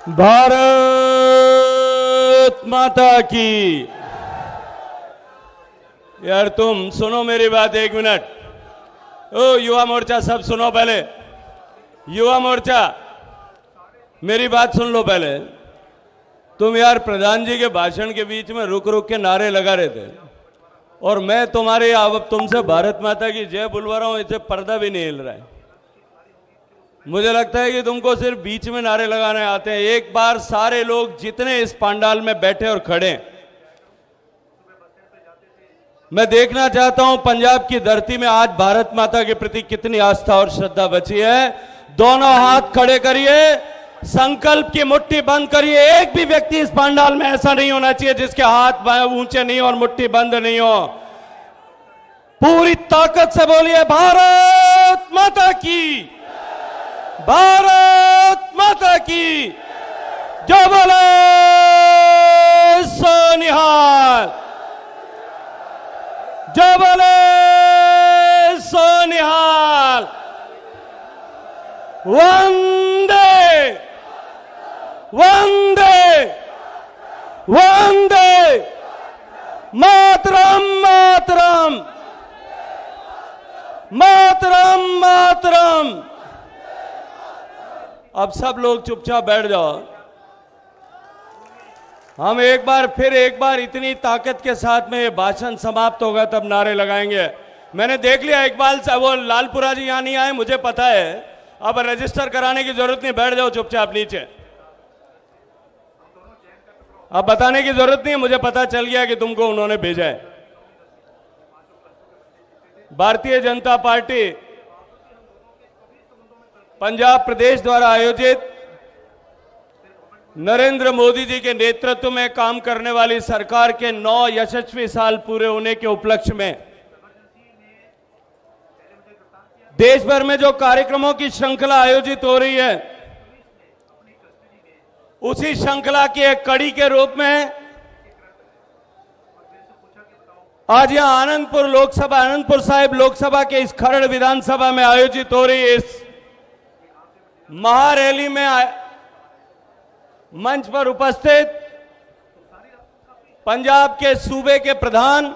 भारत माता की। यार तुम सुनो मेरी बात एक मिनट। ओ युवा मोर्चा सब सुनो पहले। युवा मोर्चा मेरी बात सुन लो पहले। तुम यार प्रधान जी के भाषण के बीच में रुक रुक के नारे लगा रहे थे और मैं तुम्हारे अब तुमसे भारत माता की जय बुलवा रहा हूं, इससे पर्दा भी नहीं हिल रहा है। मुझे लगता है कि तुमको सिर्फ बीच में नारे लगाने आते हैं। एक बार सारे लोग जितने इस पंडाल में बैठे और खड़े हैं, मैं देखना चाहता हूं पंजाब की धरती में आज भारत माता के प्रति कितनी आस्था और श्रद्धा बची है। दोनों हाथ खड़े करिए, संकल्प की मुट्ठी बंद करिए। एक भी व्यक्ति इस पंडाल में ऐसा नहीं होना चाहिए जिसके हाथ ऊंचे नहीं हो और मुट्ठी बंद नहीं हो। पूरी ताकत से बोलिए भारत माता की, भारत माता की। जो बोले सो निहाल, जो बोले सो निहाल। वंदे वंदे वंदे मातरम मातरम मातरम मातरम। अब सब लोग चुपचाप बैठ जाओ। हम एक बार इतनी ताकत के साथ में ये भाषण समाप्त होगा तब नारे लगाएंगे। मैंने देख लिया इकबाल साहब, वो लालपुरा जी यहां नहीं आए, मुझे पता है। अब रजिस्टर कराने की जरूरत नहीं, बैठ जाओ चुपचाप नीचे। अब बताने की जरूरत नहीं, मुझे पता चल गया कि तुमको उन्होंने भेजा है। भारतीय जनता पार्टी पंजाब प्रदेश द्वारा आयोजित नरेंद्र मोदी जी के नेतृत्व में काम करने वाली सरकार के 9 यशस्वी साल पूरे होने के उपलक्ष्य में देश भर में जो कार्यक्रमों की श्रृंखला आयोजित हो रही है, उसी श्रृंखला की एक कड़ी के रूप में आज यहां आनंदपुर साहिब लोकसभा के इस खरड़ विधानसभा में आयोजित हो रही इस महारैली में मंच पर उपस्थित पंजाब के सूबे के प्रधान,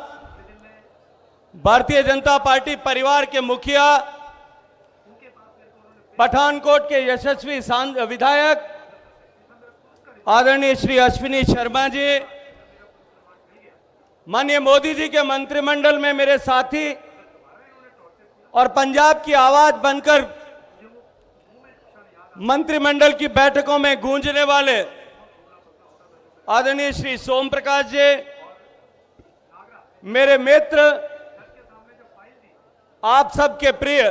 भारतीय जनता पार्टी परिवार के मुखिया, पठानकोट के यशस्वी विधायक आदरणीय श्री अश्विनी शर्मा जी, माननीय मोदी जी के मंत्रिमंडल में मेरे साथी और पंजाब की आवाज बनकर मंत्रिमंडल की बैठकों में गूंजने वाले आदरणीय श्री सोम प्रकाश जी, मेरे मित्र, आप सबके प्रिय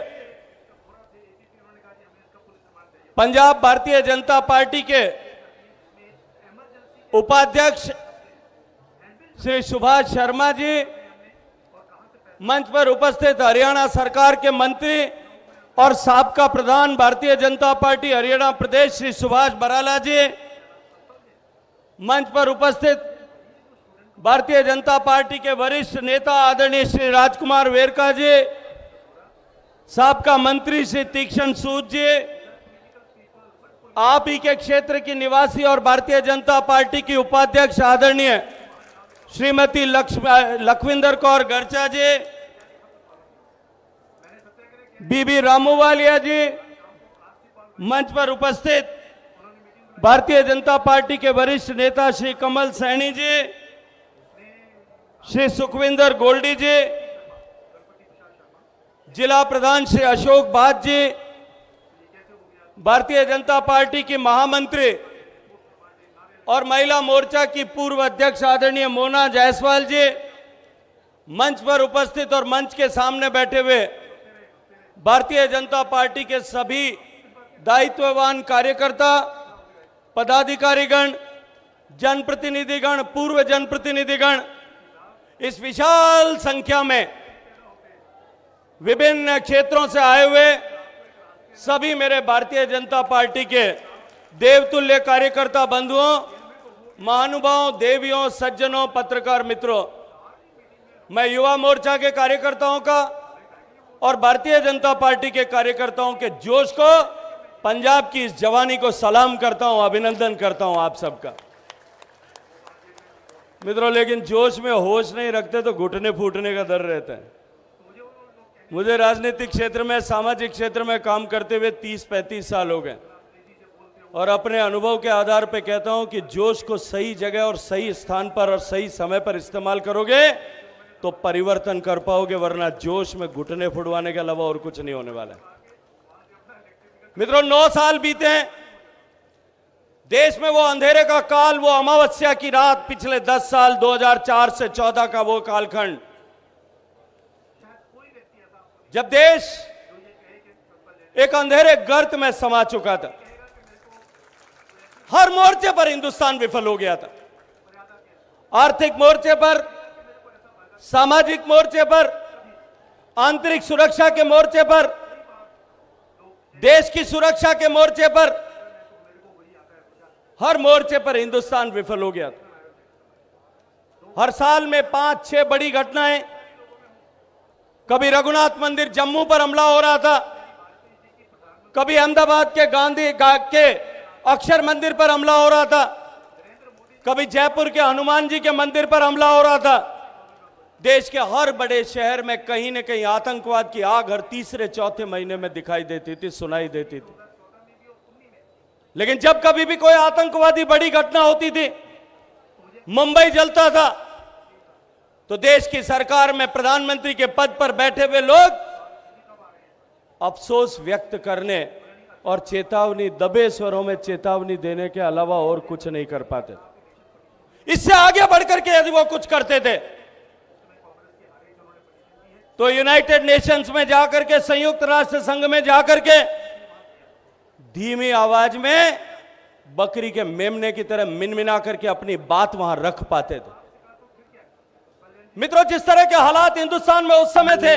पंजाब भारतीय जनता पार्टी के उपाध्यक्ष श्री सुभाष शर्मा जी, मंच पर उपस्थित हरियाणा सरकार के मंत्री और साबका प्रधान भारतीय जनता पार्टी हरियाणा प्रदेश श्री सुभाष बराला जी, मंच पर उपस्थित भारतीय जनता पार्टी के वरिष्ठ नेता आदरणीय श्री राजकुमार वेरका जी, साबका मंत्री श्री तीक्ष्ण सूद जी, आप ही के क्षेत्र की निवासी और भारतीय जनता पार्टी की उपाध्यक्ष आदरणीय श्रीमती लखविंदर कौर गर्चा जी, बीबी रामूवालिया जी, मंच पर उपस्थित भारतीय जनता पार्टी के वरिष्ठ नेता श्री कमल सैनी जी, श्री सुखविंदर गोल्डी जी, जिला प्रधान श्री अशोक बाज जी, भारतीय जनता पार्टी की महामंत्री और महिला मोर्चा की पूर्व अध्यक्ष आदरणीय मोना जायसवाल जी, मंच पर उपस्थित और मंच के सामने बैठे हुए भारतीय जनता पार्टी के सभी दायित्ववान कार्यकर्ता, पदाधिकारीगण, जनप्रतिनिधिगण, पूर्व जनप्रतिनिधिगण, इस विशाल संख्या में विभिन्न क्षेत्रों से आए हुए सभी मेरे भारतीय जनता पार्टी के देवतुल्य कार्यकर्ता बंधुओं, महानुभावों, देवियों, सज्जनों, पत्रकार मित्रों, मैं युवा मोर्चा के कार्यकर्ताओं का और भारतीय जनता पार्टी के कार्यकर्ताओं के जोश को पंजाब की इस जवानी को सलाम करता हूं, अभिनंदन करता हूं आप सबका। मित्रों, लेकिन जोश में होश नहीं रखते तो घुटने फूटने का डर रहता है। मुझे राजनीतिक क्षेत्र में, सामाजिक क्षेत्र में काम करते हुए 30-35 साल हो गए और अपने अनुभव के आधार पर कहता हूं कि जोश को सही जगह और सही स्थान पर और सही समय पर इस्तेमाल करोगे तो परिवर्तन कर पाओगे, वरना जोश में घुटने फुड़वाने के अलावा और कुछ नहीं होने वाला है। मित्रों, 9 साल बीते हैं, देश में वो अंधेरे का काल, वो अमावस्या की रात, पिछले 10 साल 2004 से 14 का वो कालखंड जब देश एक अंधेरे गर्त में समा चुका था। हर मोर्चे पर हिंदुस्तान विफल हो गया था। आर्थिक मोर्चे पर, सामाजिक मोर्चे पर, आंतरिक सुरक्षा के मोर्चे पर, देश की सुरक्षा के मोर्चे पर, हर मोर्चे पर हिंदुस्तान विफल हो गया था। हर साल में 5-6 बड़ी घटनाएं, कभी रघुनाथ मंदिर जम्मू पर हमला हो रहा था, कभी अहमदाबाद के गांधी के अक्षर मंदिर पर हमला हो रहा था, कभी जयपुर के हनुमान जी के मंदिर पर हमला हो रहा था। देश के हर बड़े शहर में कहीं न कहीं आतंकवाद की आग हर तीसरे-चौथे महीने में दिखाई देती थी, सुनाई देती थी। लेकिन जब कभी भी कोई आतंकवादी बड़ी घटना होती थी, मुंबई जलता था, तो देश की सरकार में प्रधानमंत्री के पद पर बैठे हुए लोग अफसोस व्यक्त करने और चेतावनी, दबे स्वरों में चेतावनी देने के अलावा और कुछ नहीं कर पाते। इससे आगे बढ़कर के यदि वो कुछ करते थे तो यूनाइटेड नेशंस में जाकर के, संयुक्त राष्ट्र संघ में जाकर के धीमी आवाज में बकरी के मेमने की तरह मिनमिना करके अपनी बात वहां रख पाते थे। मित्रों, जिस तरह के हालात हिंदुस्तान में उस समय थे,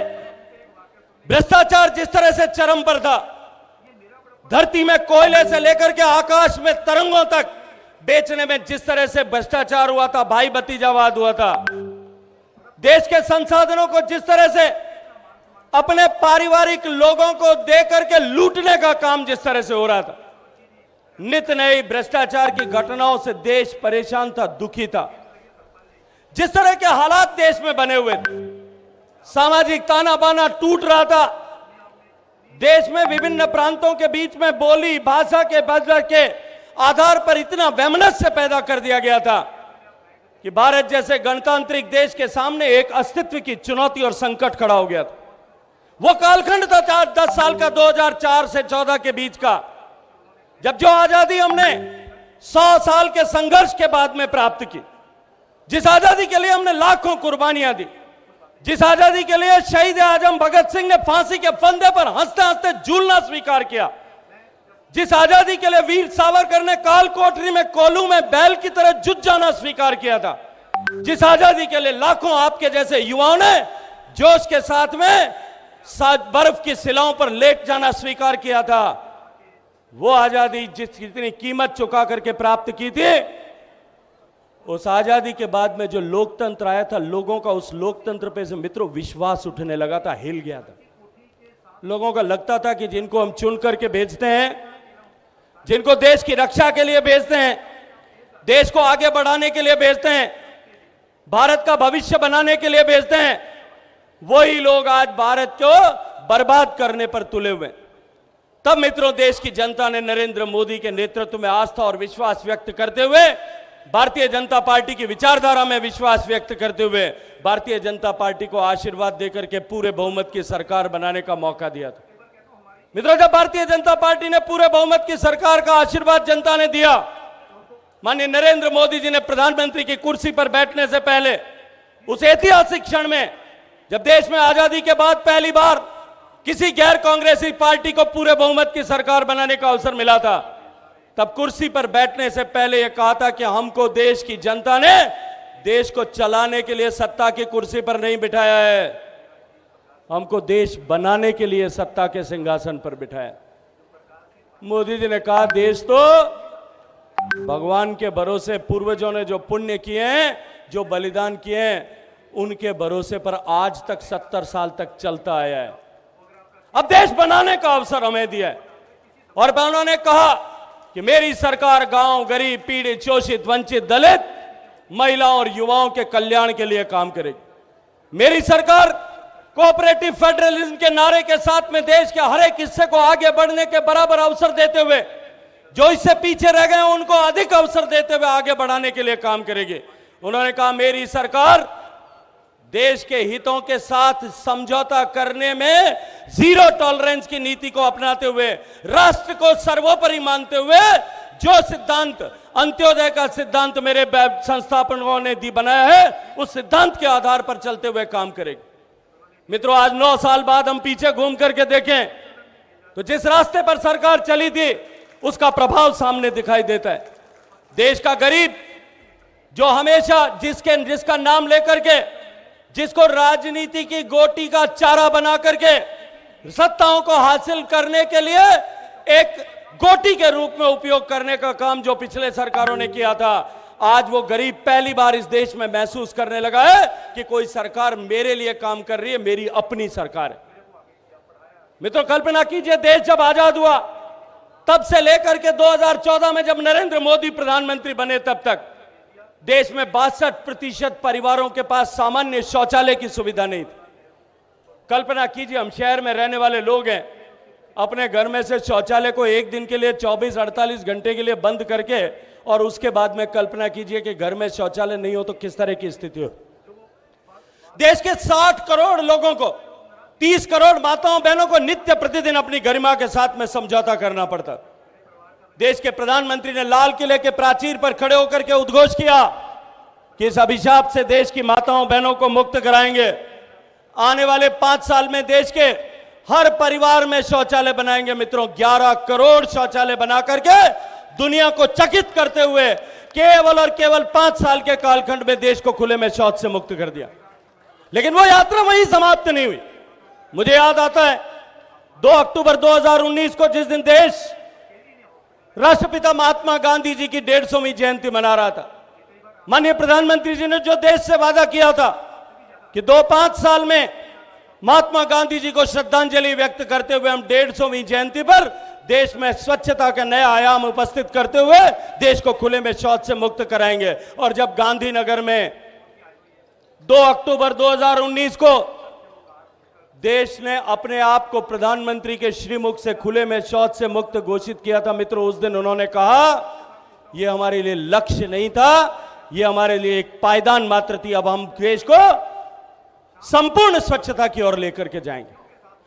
भ्रष्टाचार जिस तरह से चरम पर था, धरती में कोयले से लेकर के आकाश में तरंगों तक बेचने में जिस तरह से भ्रष्टाचार हुआ था, भाई भतीजावाद हुआ था, देश के संसाधनों को जिस तरह से अपने पारिवारिक लोगों को देकर के लूटने का काम जिस तरह से हो रहा था, नित नई भ्रष्टाचार की घटनाओं से देश परेशान था, दुखी था। जिस तरह के हालात देश में बने हुए थे, सामाजिक ताना बाना टूट रहा था, देश में विभिन्न प्रांतों के बीच में बोली भाषा के बदल के आधार पर इतना वैमनस्य पैदा कर दिया गया था कि भारत जैसे गणतांत्रिक देश के सामने एक अस्तित्व की चुनौती और संकट खड़ा हो गया था। वो कालखंड था 10 साल का, 2004 से 14 के बीच का, जब जो आजादी हमने 100 साल के संघर्ष के बाद में प्राप्त की, जिस आजादी के लिए हमने लाखों कुर्बानियां दी, जिस आजादी के लिए शहीद आजम भगत सिंह ने फांसी के फंदे पर हंसते हंसते झूलना स्वीकार किया, जिस आजादी के लिए वीर सावरकर ने काल कोठरी में कोलू में बैल की तरह जुट जाना स्वीकार किया था, जिस आजादी के लिए लाखों आपके जैसे युवाओं ने जोश के साथ में बर्फ की सिलाओं पर लेट जाना स्वीकार किया था, वो आजादी जितनी कीमत चुका करके प्राप्त की थी, उस आजादी के बाद में जो लोकतंत्र आया था, लोगों का उस लोकतंत्र पे से मित्रों विश्वास उठने लगा था, हिल गया था। लोगों का लगता था कि जिनको हम चुन करके भेजते हैं, जिनको देश की रक्षा के लिए भेजते हैं, देश को आगे बढ़ाने के लिए भेजते हैं, भारत का भविष्य बनाने के लिए भेजते हैं, वही लोग आज भारत को बर्बाद करने पर तुले हुए। तब मित्रों, देश की जनता ने नरेंद्र मोदी के नेतृत्व में आस्था और विश्वास व्यक्त करते हुए, भारतीय जनता पार्टी की विचारधारा में विश्वास व्यक्त करते हुए भारतीय जनता पार्टी को आशीर्वाद देकर के पूरे बहुमत की सरकार बनाने का मौका दिया था। मित्रों, जब भारतीय जनता पार्टी ने पूरे बहुमत की सरकार का आशीर्वाद जनता ने दिया, माननीय नरेंद्र मोदी जी ने प्रधानमंत्री की कुर्सी पर बैठने से पहले, उस ऐतिहासिक क्षण में जब देश में आजादी के बाद पहली बार किसी गैर कांग्रेसी पार्टी को पूरे बहुमत की सरकार बनाने का अवसर मिला था, तब कुर्सी पर बैठने से पहले यह कहा था कि हमको देश की जनता ने देश को चलाने के लिए सत्ता की कुर्सी पर नहीं बिठाया है, हमको देश बनाने के लिए सत्ता के सिंहासन पर बिठाया। मोदी जी ने कहा, देश तो भगवान के भरोसे, पूर्वजों ने जो पुण्य किए हैं, जो बलिदान किए हैं, उनके भरोसे पर आज तक 70 साल तक चलता आया है। अब देश बनाने का अवसर हमें दिया है। और उन्होंने कहा कि मेरी सरकार गांव, गरीब, पीड़ित, शोषित, वंचित, दलित, महिलाओं और युवाओं के कल्याण के लिए काम करेगी। मेरी सरकार कोऑपरेटिव फेडरलिज्म के नारे के साथ में देश के हर एक हिस्से को आगे बढ़ने के बराबर अवसर देते हुए जो इससे पीछे रह गए उनको अधिक अवसर देते हुए आगे बढ़ाने के लिए काम करेगी। उन्होंने कहा मेरी सरकार देश के हितों के साथ समझौता करने में जीरो टॉलरेंस की नीति को अपनाते हुए, राष्ट्र को सर्वोपरि मानते हुए जो सिद्धांत अंत्योदय का सिद्धांत मेरे संस्थापकों ने बनाया है, उस सिद्धांत के आधार पर चलते हुए काम करेगी। मित्रों, आज 9 साल बाद हम पीछे घूम करके देखें तो जिस रास्ते पर सरकार चली थी उसका प्रभाव सामने दिखाई देता है। देश का गरीब जो हमेशा जिसका नाम लेकर के, जिसको राजनीति की गोटी का चारा बना करके सत्ताओं को हासिल करने के लिए एक गोटी के रूप में उपयोग करने का काम जो पिछले सरकारों ने किया था, आज वो गरीब पहली बार इस देश में महसूस करने लगा है कि कोई सरकार मेरे लिए काम कर रही है, मेरी अपनी सरकार है। मित्रों, कल्पना कीजिए, देश जब आजाद हुआ तब से लेकर के 2014 में जब नरेंद्र मोदी प्रधानमंत्री बने तब तक देश में 62% परिवारों के पास सामान्य शौचालय की सुविधा नहीं थी। कल्पना कीजिए, हम शहर में रहने वाले लोग हैं, अपने घर में से शौचालय को एक दिन के लिए 24-48 घंटे के लिए बंद करके और उसके बाद में कल्पना कीजिए कि घर में शौचालय नहीं हो तो किस तरह की स्थिति हो। देश के 60 करोड़ लोगों को, 30 करोड़ माताओं बहनों को नित्य प्रतिदिन अपनी गरिमा के साथ में समझौता करना पड़ता। देश के प्रधानमंत्री ने लाल किले के प्राचीर पर खड़े होकर के उद्घोष किया कि इस अभिशाप से देश की माताओं बहनों को मुक्त कराएंगे। आने वाले 5 साल में देश के हर परिवार में शौचालय बनाएंगे। मित्रों, 11 करोड़ शौचालय बना करके दुनिया को चकित करते हुए केवल और केवल 5 साल के कालखंड में देश को खुले में शौच से मुक्त कर दिया। लेकिन वो यात्रा वहीं समाप्त नहीं हुई। मुझे याद आता है 2 अक्टूबर 2019 को, जिस दिन देश राष्ट्रपिता महात्मा गांधी जी की 150वीं जयंती मना रहा था, माननीय प्रधानमंत्री जी ने जो देश से वादा किया था कि 2-5 साल में महात्मा गांधी जी को श्रद्धांजलि व्यक्त करते हुए हम 150वीं जयंती पर देश में स्वच्छता का नया आयाम उपस्थित करते हुए देश को खुले में शौच से मुक्त कराएंगे। और जब गांधीनगर में 2 अक्टूबर 2019 को देश ने अपने आप को प्रधानमंत्री के श्रीमुख से खुले में शौच से मुक्त घोषित किया था, मित्रों, उस दिन उन्होंने कहा यह हमारे लिए लक्ष्य नहीं था, यह हमारे लिए एक पायदान मात्र थी। अब हम देश को संपूर्ण स्वच्छता की ओर लेकर के जाएंगे।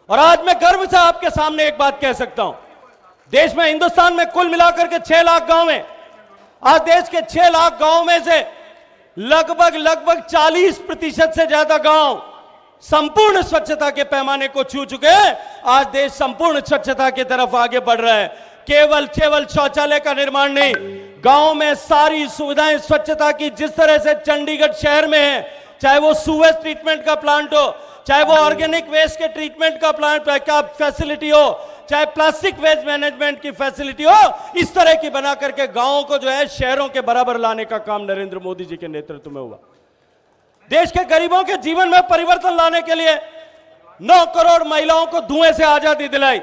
और आज मैं गर्व से आपके सामने एक बात कह सकता हूं, देश में, हिंदुस्तान में कुल मिलाकर के 6 लाख गांव हैं। आज देश के 6 लाख गांव में से लगभग 40% से ज्यादा गांव संपूर्ण स्वच्छता के पैमाने को छू चुके हैं। आज देश संपूर्ण स्वच्छता की तरफ आगे बढ़ रहा है। केवल शौचालय का निर्माण नहीं, गांव में सारी सुविधाएं स्वच्छता की जिस तरह से चंडीगढ़ शहर में है, चाहे वो सूवेज ट्रीटमेंट का प्लांट हो, चाहे वो ऑर्गेनिक वेस्ट के ट्रीटमेंट का प्लांट का फैसिलिटी हो, चाहे प्लास्टिक वेस्ट मैनेजमेंट की फैसिलिटी हो, इस तरह की बना करके गांवों को जो है शहरों के बराबर लाने का काम नरेंद्र मोदी जी के नेतृत्व में हुआ। देश के गरीबों के जीवन में परिवर्तन लाने के लिए 9 करोड़ महिलाओं को धुएं से आजादी दिलाई।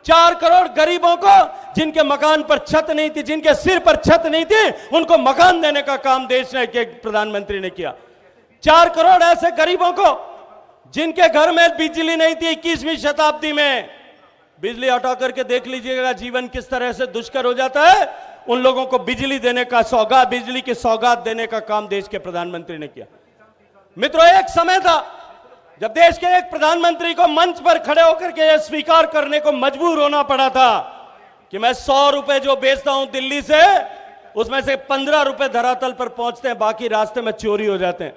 4 करोड़ गरीबों को जिनके मकान पर छत नहीं थी, जिनके सिर पर छत नहीं थी, उनको मकान देने का काम देश के प्रधानमंत्री ने किया। 4 करोड़ ऐसे गरीबों को जिनके घर में बिजली नहीं थी, 21वीं शताब्दी में बिजली हटा करके देख लीजिएगा जीवन किस तरह से दुष्कर हो जाता है, उन लोगों को बिजली देने का सौगात, बिजली की सौगात देने का काम देश के प्रधानमंत्री ने किया। मित्रों, एक समय था जब देश के एक प्रधानमंत्री को मंच पर खड़े होकर के यह स्वीकार करने को मजबूर होना पड़ा था कि मैं 100 रुपए जो बेचता हूं दिल्ली से, उसमें से 15 रुपए धरातल पर पहुंचते हैं, बाकी रास्ते में चोरी हो जाते हैं।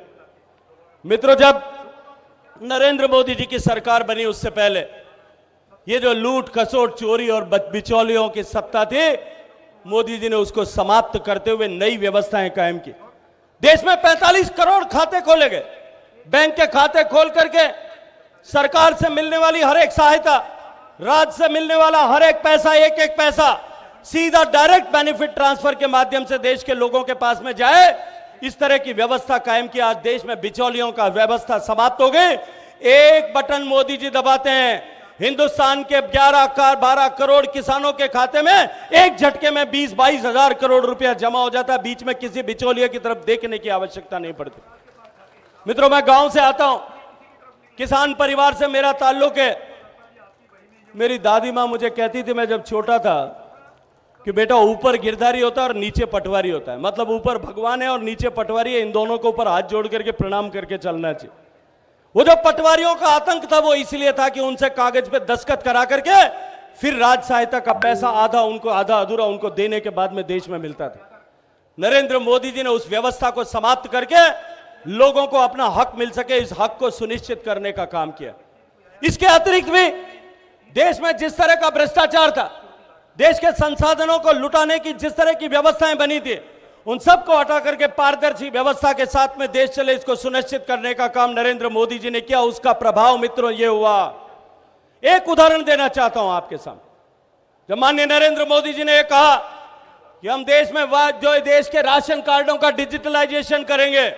मित्रों, जब नरेंद्र मोदी जी की सरकार बनी उससे पहले ये जो लूट खसोट चोरी और बिचौलियों की सत्ता थी, मोदी जी ने उसको समाप्त करते हुए नई व्यवस्थाएं कायम की। देश में 45 करोड़ खाते खोले गए। बैंक के खाते खोल करके सरकार से मिलने वाली हर एक सहायता, राज्य से मिलने वाला हर एक पैसा, एक पैसा सीधा डायरेक्ट बेनिफिट ट्रांसफर के माध्यम से देश के लोगों के पास में जाए, इस तरह की व्यवस्था कायम की। आज देश में बिचौलियों का व्यवस्था समाप्त हो गई। एक बटन मोदी जी दबाते हैं, हिंदुस्तान के 12 करोड़ किसानों के खाते में एक झटके में 20-22 हजार करोड़ रुपया जमा हो जाता है। बीच में किसी बिचौलिए की तरफ देखने की आवश्यकता नहीं पड़ती। मित्रों, मैं गांव से आता हूं, किसान परिवार से मेरा ताल्लुक है। मेरी दादी मां मुझे कहती थी, मैं जब छोटा था, कि बेटा ऊपर गिरधारी होता है और नीचे पटवारी होता है, मतलब ऊपर भगवान है और नीचे पटवारी है, इन दोनों को ऊपर हाथ जोड़ करके प्रणाम करके चलना चाहिए। वो जो पटवारियों का आतंक था वो इसलिए था कि उनसे कागज पे दस्तखत करा करके फिर राज सहायता का पैसा आधा उनको, आधा अधूरा उनको देने के बाद में देश में मिलता था। नरेंद्र मोदी जी ने उस व्यवस्था को समाप्त करके लोगों को अपना हक मिल सके, इस हक को सुनिश्चित करने का काम किया। इसके अतिरिक्त भी देश में जिस तरह का भ्रष्टाचार था, देश के संसाधनों को लुटाने की जिस तरह की व्यवस्थाएं बनी थी, उन सबको हटा करके पारदर्शी व्यवस्था के साथ में देश चले, इसको सुनिश्चित करने का काम नरेंद्र मोदी जी ने किया। उसका प्रभाव मित्रों ये हुआ। एक उदाहरण देना चाहता हूं आपके सामने। जब माननीय नरेंद्र मोदी जी ने कहा कि हम देश में जो देश के राशन कार्डों का डिजिटलाइजेशन करेंगे,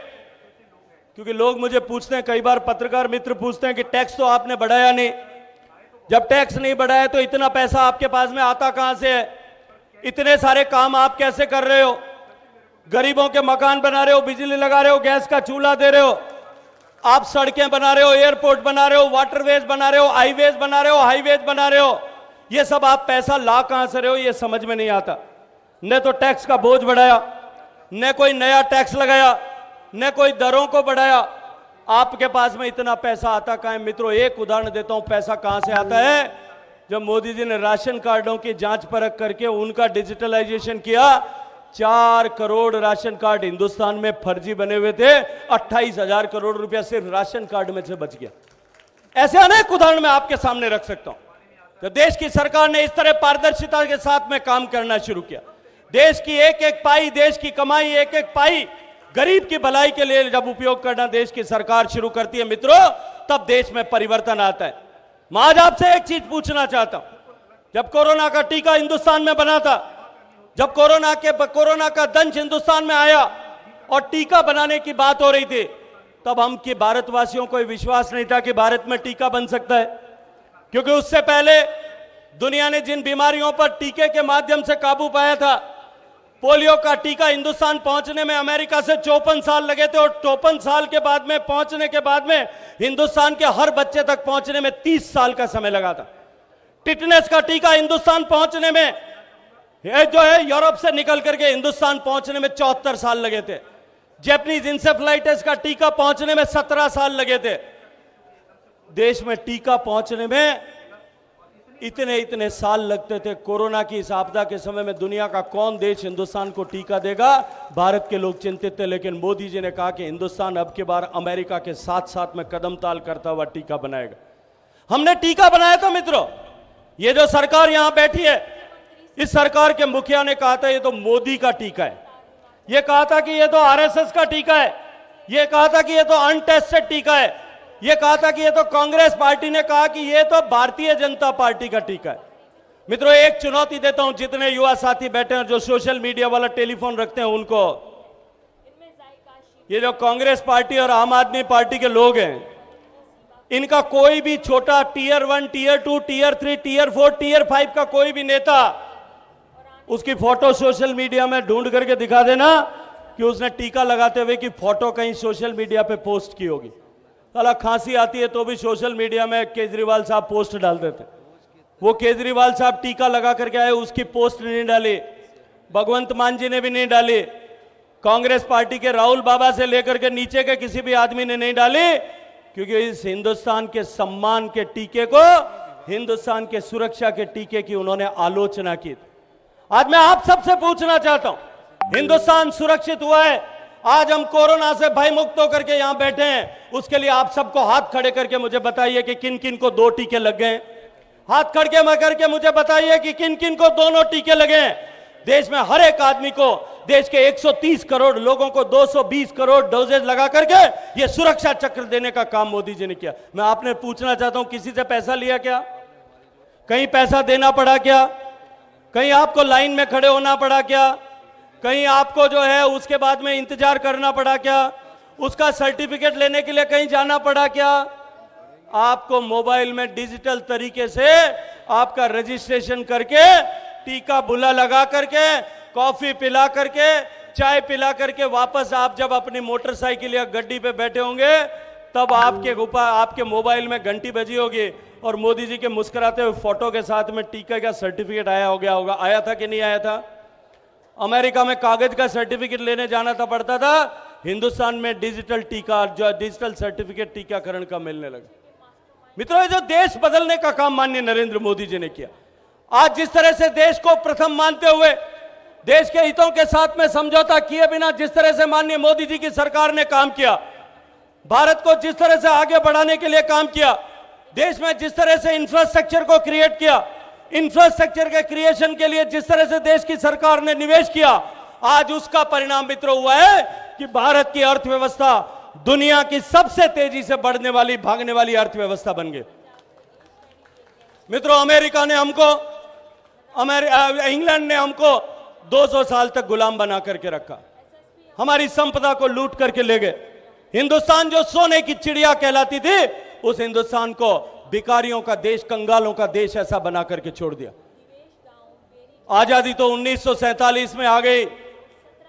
क्योंकि लोग मुझे पूछते हैं, कई बार पत्रकार मित्र पूछते हैं कि टैक्स तो आपने बढ़ाया नहीं। जब टैक्स नहीं बढ़ाया तो इतना पैसा आपके पास में आता कहां से है? इतने सारे काम आप कैसे कर रहे हो? गरीबों के मकान बना रहे हो, बिजली लगा रहे हो, गैस का चूल्हा दे रहे हो, आप सड़कें बना रहे हो, एयरपोर्ट बना रहे हो, वाटरवेज बना रहे हो, हाईवेज बना रहे हो, हाईवेज बना रहे हो, ये सब आप पैसा ला कहां से रहे हो? ये समझ में नहीं आता। न तो टैक्स का बोझ बढ़ाया, न कोई नया टैक्स लगाया, न कोई दरों को बढ़ाया। आपके पास में इतना पैसा आता कहां है? मित्रों, एक उदाहरण देता हूं, पैसा कहां से आता है। जब मोदी जी ने राशन कार्डों की जांच परख करके उनका डिजिटलाइजेशन किया, 4 करोड़ राशन कार्ड हिंदुस्तान में फर्जी बने हुए थे, 28,000 करोड़ रुपया सिर्फ राशन कार्ड में से बच गया। ऐसे अनेक उदाहरण मैं आपके सामने रख सकता हूं। तो देश की सरकार ने इस तरह पारदर्शिता के साथ में काम करना शुरू किया। देश की एक एक पाई, देश की कमाई, एक एक पाई गरीब की भलाई के लिए जब उपयोग करना देश की सरकार शुरू करती है मित्रों, तब देश में परिवर्तन आता है। मैं आज आपसे एक चीज पूछना चाहता हूं। जब कोरोना का टीका हिंदुस्तान में बना था, जब कोरोना का दंश हिंदुस्तान में आया और टीका बनाने की बात हो रही थी, तब हम कि भारतवासियों को विश्वास नहीं था कि भारत में टीका बन सकता है। क्योंकि उससे पहले दुनिया ने जिन बीमारियों पर टीके के माध्यम से काबू पाया था, पोलियो का टीका हिंदुस्तान पहुंचने में अमेरिका से 54 साल लगे थे, और 54 साल के बाद में पहुंचने के बाद में हिंदुस्तान के हर बच्चे तक पहुंचने में 30 साल का समय लगा था। टिटनेस का टीका हिंदुस्तान पहुंचने में जो है यूरोप से निकल करके हिंदुस्तान पहुंचने में 74 साल लगे थे। जैपनीज इंसेफ्लाइटिस का टीका पहुंचने में 17 साल लगे थे। देश में टीका पहुंचने में इतने साल लगते थे। कोरोना की इस आपदा के समय में दुनिया का कौन देश हिंदुस्तान को टीका देगा? भारत के लोग चिंतित थे, लेकिन मोदी जी ने कहा कि हिंदुस्तान अब की बार अमेरिका के साथ साथ में कदम ताल करता हुआ टीका बनाएगा। हमने टीका बनाया था मित्रों। ये जो सरकार यहां बैठी है, इस सरकार के मुखिया ने कहा था ये तो मोदी का टीका है, ये कहा था कि ये तो आरएसएस का टीका है, ये कहा था कि ये तो अनटेस्टेड टीका है, ये कहा था कि ये तो कांग्रेस पार्टी ने कहा कि ये तो भारतीय जनता पार्टी का टीका है। मित्रों, एक चुनौती देता हूं जितने युवा साथी बैठे हैं जो सोशल मीडिया वाला टेलीफोन रखते हैं उनको, ये जो कांग्रेस पार्टी और आम आदमी पार्टी के लोग हैं, इनका कोई भी छोटा tier 1, tier 2, tier 3, tier 4, tier 5 का कोई भी नेता उसकी फोटो सोशल मीडिया में ढूंढ करके दिखा देना कि उसने टीका लगाते हुए की फोटो कहीं सोशल मीडिया पे पोस्ट की होगी। साला खांसी आती है तो भी सोशल मीडिया में केजरीवाल साहब पोस्ट डाल देते। वो केजरीवाल साहब टीका लगा करके आए, उसकी पोस्ट नहीं डाली, भगवंत मान जी ने भी नहीं डाली, कांग्रेस पार्टी के राहुल बाबा से लेकर के नीचे के किसी भी आदमी ने नहीं डाली, क्योंकि इस हिंदुस्तान के सम्मान के टीके को, हिंदुस्तान के सुरक्षा के टीके की उन्होंने आलोचना की। आज मैं आप सबसे पूछना चाहता हूं, हिंदुस्तान सुरक्षित हुआ है, आज हम कोरोना से भय मुक्त होकर के यहां बैठे हैं, उसके लिए आप सबको हाथ खड़े करके मुझे बताइए कि किन किन को 2 टीके लग गए। हाथ खड़े करके मुझे बताइए कि किन किन को दोनों टीके लगे। देश में हर एक आदमी को, देश के 130 करोड़ लोगों को 220 करोड़ डोजेज लगा करके ये सुरक्षा चक्र देने का काम मोदी जी ने किया। मैं आपने पूछना चाहता हूं, किसी से पैसा लिया क्या? कहीं पैसा देना पड़ा क्या? कहीं आपको लाइन में खड़े होना पड़ा क्या? कहीं आपको जो है उसके बाद में इंतजार करना पड़ा क्या? उसका सर्टिफिकेट लेने के लिए कहीं जाना पड़ा क्या? आपको मोबाइल में डिजिटल तरीके से आपका रजिस्ट्रेशन करके, टीका बुला लगा करके, कॉफी पिला करके, चाय पिला करके वापस आप जब अपनी मोटरसाइकिल या गड्डी पे बैठे होंगे तब आपके ऊपर आपके मोबाइल में घंटी बजी होगी और मोदी जी के मुस्कुराते हुए फोटो के साथ में टीका का सर्टिफिकेट आया हो गया होगा। आया था कि नहीं आया था? अमेरिका में कागज का सर्टिफिकेट लेने जाना था पड़ता था, हिंदुस्तान में डिजिटल टीका, जो डिजिटल सर्टिफिकेट टीकाकरण का मिलने लगा। मित्रों, ये जो देश बदलने का काम माननीय नरेंद्र मोदी जी ने किया, आज जिस तरह से देश को प्रथम मानते हुए देश के हितों के साथ में समझौता किए बिना जिस तरह से माननीय मोदी जी की सरकार ने काम किया, भारत को जिस तरह से आगे बढ़ाने के लिए काम किया, देश में जिस तरह से इंफ्रास्ट्रक्चर को क्रिएट किया, इंफ्रास्ट्रक्चर के क्रिएशन के लिए जिस तरह से देश की सरकार ने निवेश किया, आज उसका परिणाम मित्रों हुआ है कि भारत की अर्थव्यवस्था दुनिया की सबसे तेजी से बढ़ने वाली, भागने वाली अर्थव्यवस्था बन गई। मित्रों, अमेरिका ने हमको, इंग्लैंड ने हमको 200 साल तक गुलाम बना करके रखा, हमारी संपदा को लूट करके ले गए। हिंदुस्तान जो सोने की चिड़िया कहलाती थी, उस हिंदुस्तान को भिखारियों का देश, कंगालों का देश ऐसा बना करके छोड़ दिया। आजादी तो 1947 में आ गई,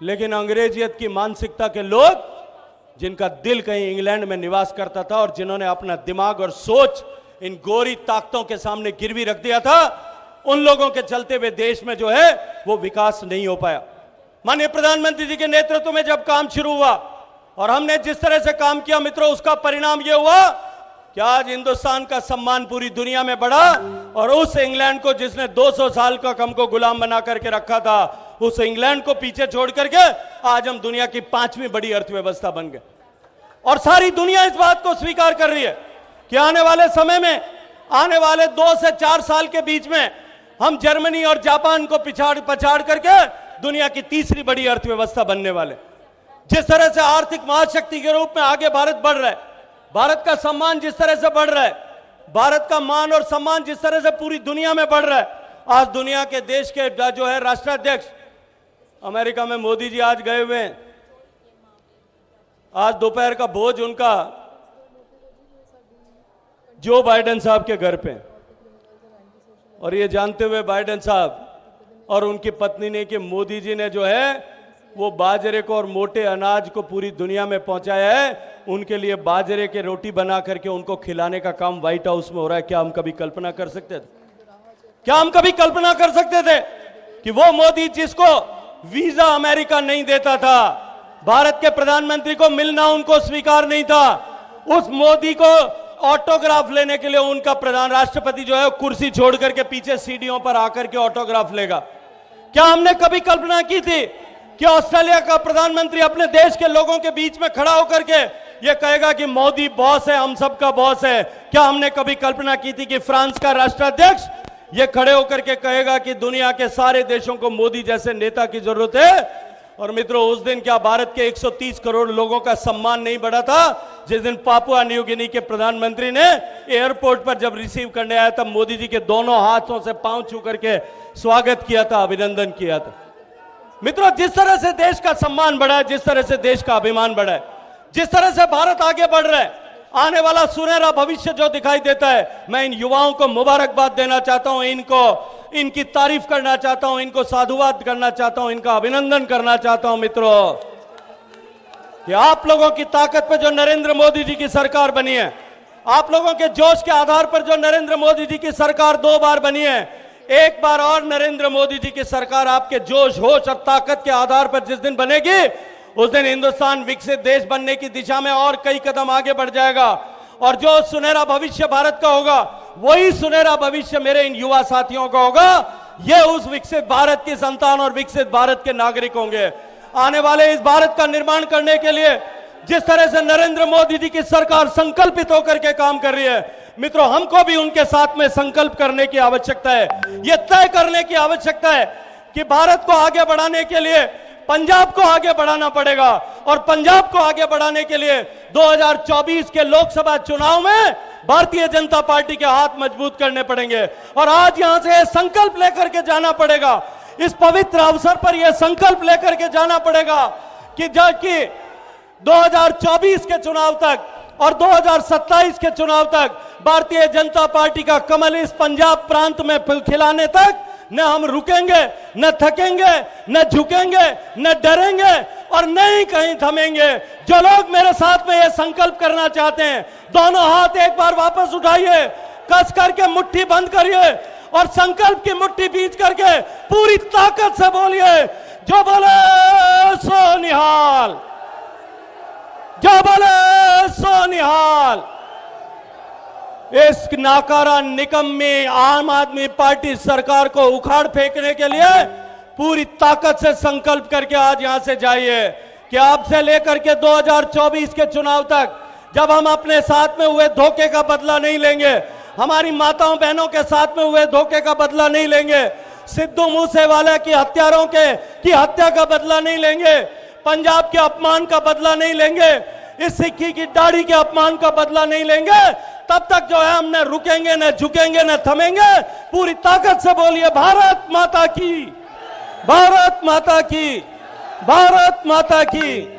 लेकिन अंग्रेजियत की मानसिकता के लोग, जिनका दिल कहीं इंग्लैंड में निवास करता था और जिन्होंने अपना दिमाग और सोच इन गोरी ताकतों के सामने गिरवी रख दिया था, उन लोगों के चलते हुए देश में जो है वो विकास नहीं हो पाया। माननीय प्रधानमंत्री जी के नेतृत्व में जब काम शुरू हुआ और हमने जिस तरह से काम किया मित्रों, उसका परिणाम यह हुआ कि आज हिंदुस्तान का सम्मान पूरी दुनिया में बढ़ा और उस इंग्लैंड को जिसने 200 साल का हमको गुलाम बना करके रखा था, उस इंग्लैंड को पीछे छोड़ करके आज हम दुनिया की 5वीं बड़ी अर्थव्यवस्था बन गए। और सारी दुनिया इस बात को स्वीकार कर रही है कि आने वाले समय में, आने वाले 2 से 4 साल के बीच में हम जर्मनी और जापान को पछाड़ करके दुनिया की 3री बड़ी अर्थव्यवस्था बनने वाले। जिस तरह से आर्थिक महाशक्ति के रूप में आगे भारत बढ़ रहा है, भारत का सम्मान जिस तरह से बढ़ रहा है, भारत का मान और सम्मान जिस तरह से पूरी दुनिया में बढ़ रहा है, आज दुनिया के देश के जो है राष्ट्राध्यक्ष, अमेरिका में मोदी जी आज गए हुए हैं, आज दोपहर का भोज उनका जो बाइडेन साहब के घर पे, और ये जानते हुए बाइडेन साहब और उनकी पत्नी ने कि मोदी जी ने जो है वो बाजरे को और मोटे अनाज को पूरी दुनिया में पहुंचाया है, उनके लिए बाजरे के रोटी बना करके उनको खिलाने का काम व्हाइट हाउस में हो रहा है। क्या हम कभी कल्पना कर सकते थे? क्या हम कभी कल्पना कर सकते थे कि वो मोदी जिसको वीजा अमेरिका नहीं देता था, भारत के प्रधानमंत्री को मिलना उनको स्वीकार नहीं था, उस मोदी को ऑटोग्राफ लेने के लिए उनका प्रधान राष्ट्रपति जो है कुर्सी छोड़ करके पीछे सीढ़ियों पर आकर के ऑटोग्राफ लेगा? क्या हमने कभी कल्पना की थी कि ऑस्ट्रेलिया का प्रधानमंत्री अपने देश के लोगों के बीच में खड़ा होकर के ये कहेगा कि मोदी बॉस है, हम सबका बॉस है? क्या हमने कभी कल्पना की थी कि फ्रांस का राष्ट्राध्यक्ष ये खड़े होकर के कहेगा कि दुनिया के सारे देशों को मोदी जैसे नेता की जरूरत है? और मित्रों, उस दिन क्या भारत के 130 करोड़ लोगों का सम्मान नहीं बढ़ा था जिस दिन पापुआ न्यू गिनी के प्रधानमंत्री ने एयरपोर्ट पर जब रिसीव करने आया तब मोदी जी के दोनों हाथों से पांव छू करके स्वागत किया था, अभिनंदन किया था। मित्रों, जिस तरह से देश का सम्मान बढ़ा है, जिस तरह से देश का अभिमान बढ़ा है, जिस तरह से भारत आगे बढ़ रहा है, आने वाला सुनहरा भविष्य जो दिखाई देता है, मैं इन युवाओं को मुबारकबाद देना चाहता हूं, इनकी तारीफ करना चाहता हूं, इनको साधुवाद करना चाहता हूं, इनका अभिनंदन करना चाहता हूं मित्रों, कि आप लोगों की ताकत पे जो नरेंद्र मोदी जी की सरकार बनी है, आप लोगों के जोश के आधार पर जो नरेंद्र मोदी जी की सरकार 2 बार बनी है, एक बार और नरेंद्र मोदी जी की सरकार आपके जोश, होश और ताकत के आधार पर जिस दिन बनेगी, उस दिन हिंदुस्तान विकसित देश बनने की दिशा में और कई कदम आगे बढ़ जाएगा। और जो सुनहरा भविष्य भारत का होगा, वही सुनहरा भविष्य मेरे इन युवा साथियों का होगा। ये उस विकसित भारत की संतान और विकसित भारत के नागरिक होंगे। आने वाले इस भारत का निर्माण करने के लिए जिस तरह से नरेंद्र मोदी जी की सरकार संकल्पित होकर के काम कर रही है, मित्रों, हमको भी उनके साथ में संकल्प करने की आवश्यकता है। यह तय करने की आवश्यकता है कि भारत को आगे बढ़ाने के लिए पंजाब को आगे बढ़ाना पड़ेगा, और पंजाब को आगे बढ़ाने के लिए 2024 के लोकसभा चुनाव में भारतीय जनता पार्टी के हाथ मजबूत करने पड़ेंगे। और आज यहां से संकल्प लेकर के जाना पड़ेगा, इस पवित्र अवसर पर यह संकल्प लेकर के जाना पड़ेगा कि 2024 के चुनाव तक और 2027 के चुनाव तक भारतीय जनता पार्टी का कमल इस पंजाब प्रांत में खिलाने तक न हम रुकेंगे, न थकेंगे, न झुकेंगे, न डरेंगे और न ही कहीं थमेंगे। जो लोग मेरे साथ में ये संकल्प करना चाहते हैं, दोनों हाथ एक बार वापस उठाइए, कस करके मुट्ठी बंद करिए और संकल्प की मुट्ठी बीच करके पूरी ताकत से बोलिए, जो बोले सो निहाल, जो बोले सो निहाल। इस नाकारा निकम्मी आम आदमी पार्टी सरकार को उखाड़ फेंकने के लिए पूरी ताकत से संकल्प करके आज यहां से जाइए कि अब से लेकर के 2024 के चुनाव तक जब हम अपने साथ में हुए धोखे का बदला नहीं लेंगे, हमारी माताओं बहनों के साथ में हुए धोखे का बदला नहीं लेंगे, सिद्धू मूसेवाला की हत्यारों की हत्या का बदला नहीं लेंगे, पंजाब के अपमान का बदला नहीं लेंगे, इस सिक्की की दाढ़ी के अपमान का बदला नहीं लेंगे, तब तक जो है हम न रुकेंगे, न झुकेंगे, न थमेंगे। पूरी ताकत से बोलिए, भारत माता की, भारत माता की, भारत माता की।